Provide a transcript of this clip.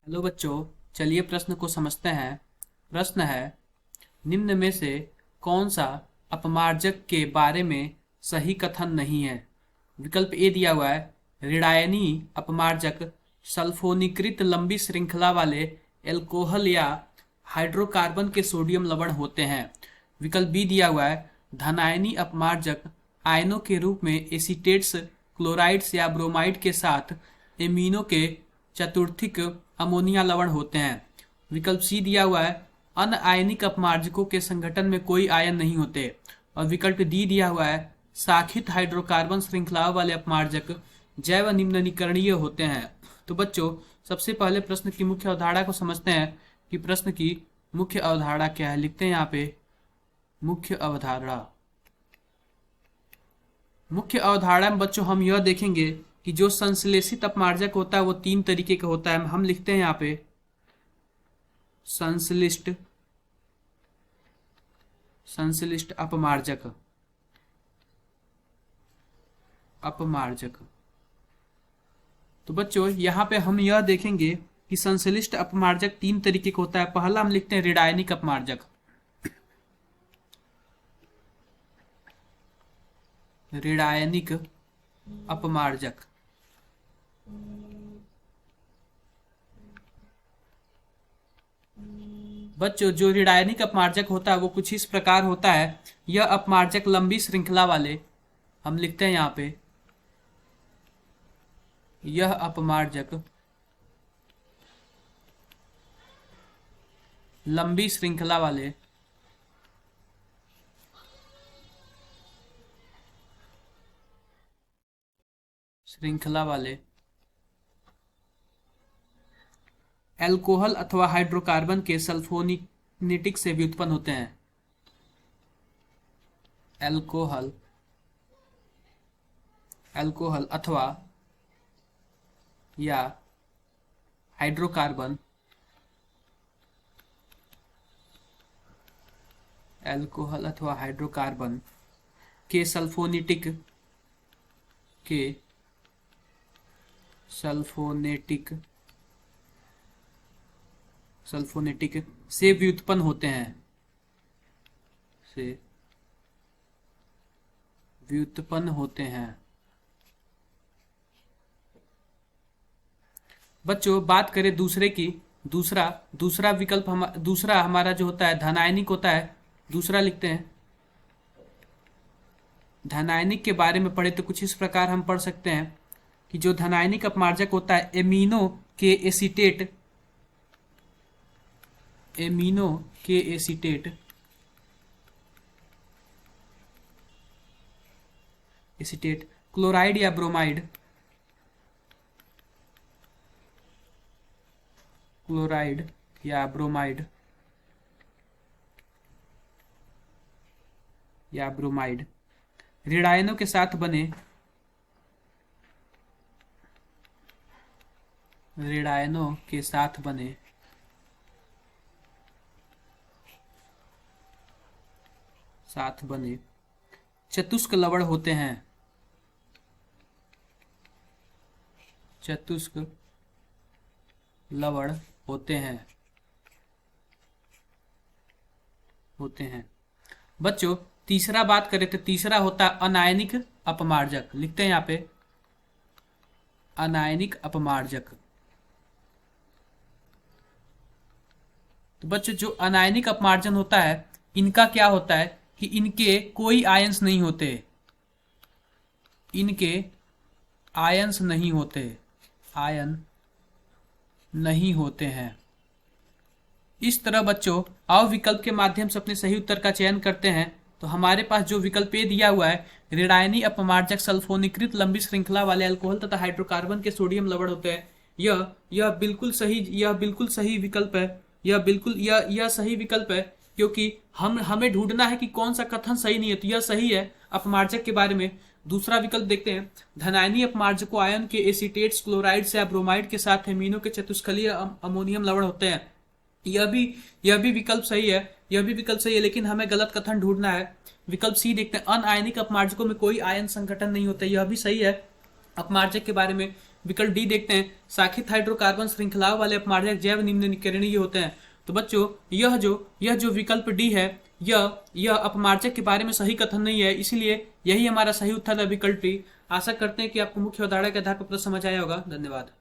Hello बच्चों, चलिए प्रश्न को समझते हैं। प्रश्न है, निम्न में से कौन सा अपमार्जक के बारे में सही कथन नहीं है। विकल्प ए दिया हुआ है, ऋणायनी अपमार्जक सल्फोनीकृत लंबी श्रृंखला वाले एल्कोहल या हाइड्रोकार्बन के सोडियम लवण होते हैं। विकल्प बी दिया हुआ है, धनायनी अपमार्जक आयनों के रूप में एसीटेट्स, क्लोराइड्स या ब्रोमाइड के साथ एमीनो के चतुर्थिक अमोनिया लवण होते हैं। विकल्प सी दिया हुआ है, अनआयनिक अपमार्जकों के संगठन में कोई आयन नहीं होते। और विकल्प डी दिया हुआ है, शाखित हाइड्रोकार्बन श्रृंखलाओं वाले अपमार्जक जैव निम्नीकरणीय होते हैं। तो बच्चों, सबसे पहले प्रश्न की मुख्य अवधारणा को समझते हैं कि प्रश्न की मुख्य अवधारणा क्या है। लिखते हैं यहाँ पे मुख्य अवधारणा। मुख्य अवधारणा में बच्चों हम यह देखेंगे कि जो संश्लेषित अपमार्जक होता है वो तीन तरीके का होता है। हम लिखते हैं यहाँ पे संश्लिष्ट अपमार्जक। तो बच्चों यहाँ पे हम यह देखेंगे कि संश्लिष्ट अपमार्जक तीन तरीके का होता है। पहला हम लिखते हैं ऋणायनिक अपमार्जक। ऋणायनिक अपमार्जक बच्चों, जो ऋणायनिक अपमार्जक होता है वो कुछ इस प्रकार होता है। यह अपमार्जक लंबी श्रृंखला वाले, हम लिखते हैं यहाँ पे, यह अपमार्जक लंबी श्रृंखला वाले एल्कोहल अथवा हाइड्रोकार्बन के सल्फोनेटिक से व्युत्पन्न होते हैं। एल्कोहल अथवा या हाइड्रोकार्बन के सल्फोनेटिक से व्युत्पन्न होते हैं। बच्चों, बात करें दूसरे की, दूसरा विकल्प दूसरा हमारा जो होता है धनायनिक होता है। दूसरा लिखते हैं, धनायनिक के बारे में पढ़े तो कुछ इस प्रकार हम पढ़ सकते हैं कि जो धनायनिक अपमार्जक होता है एमिनो के एसीटेट क्लोराइड या ब्रोमाइड ऋणायनों के साथ बने चतुष्क लवण होते हैं। बच्चों, तीसरा बात करें तो तीसरा होता है अनायनिक अपमार्जक। लिखते हैं यहाँ पे अनायनिक अपमार्जक। तो बच्चों, जो अनायनिक अपमार्जन होता है इनका क्या होता है कि इनके कोई आयंस नहीं होते हैं। इस तरह बच्चों, अब विकल्प के माध्यम से अपने सही उत्तर का चयन करते हैं। तो हमारे पास जो विकल्प ए दिया हुआ है, ऋणायनी अपमार्जक सल्फोनीकृत लंबी श्रृंखला वाले अल्कोहल तथा हाइड्रोकार्बन के सोडियम लवण होते हैं, यह बिल्कुल सही विकल्प है। यह सही विकल्प है क्योंकि हमें ढूंढना है कि कौन सा कथन सही नहीं है। तो यह सही है अपमार्जक के बारे में। दूसरा विकल्प देखते हैं, धनायनी अपमार्जकों आयन के एसीटेट्स, क्लोराइड्स या ब्रोमाइड के साथ एमिनो के चतुष्फलकीय अमोनियम लवण होते हैं। यह भी विकल्प सही है, लेकिन हमें गलत कथन ढूंढना है। विकल्प सी देखते हैं, अनआयनिक अपमार्जकों में कोई आयन संगठन नहीं होता। यह भी सही है, अपमार्जक के बारे में विकल्प डी देखते हैं, शाखित हाइड्रोकार्बन श्रृंखलाओं वाले अपमार्जक जैव निम्नीकरणीय होते हैं। तो बच्चों यह जो विकल्प डी है, यह अपमार्जक के बारे में सही कथन नहीं है, इसीलिए यही हमारा सही उत्तर है, विकल्प डी। आशा करते हैं कि आपको मुख्य उदाहरण के आधार पर प्रश्न समझ आया होगा। धन्यवाद।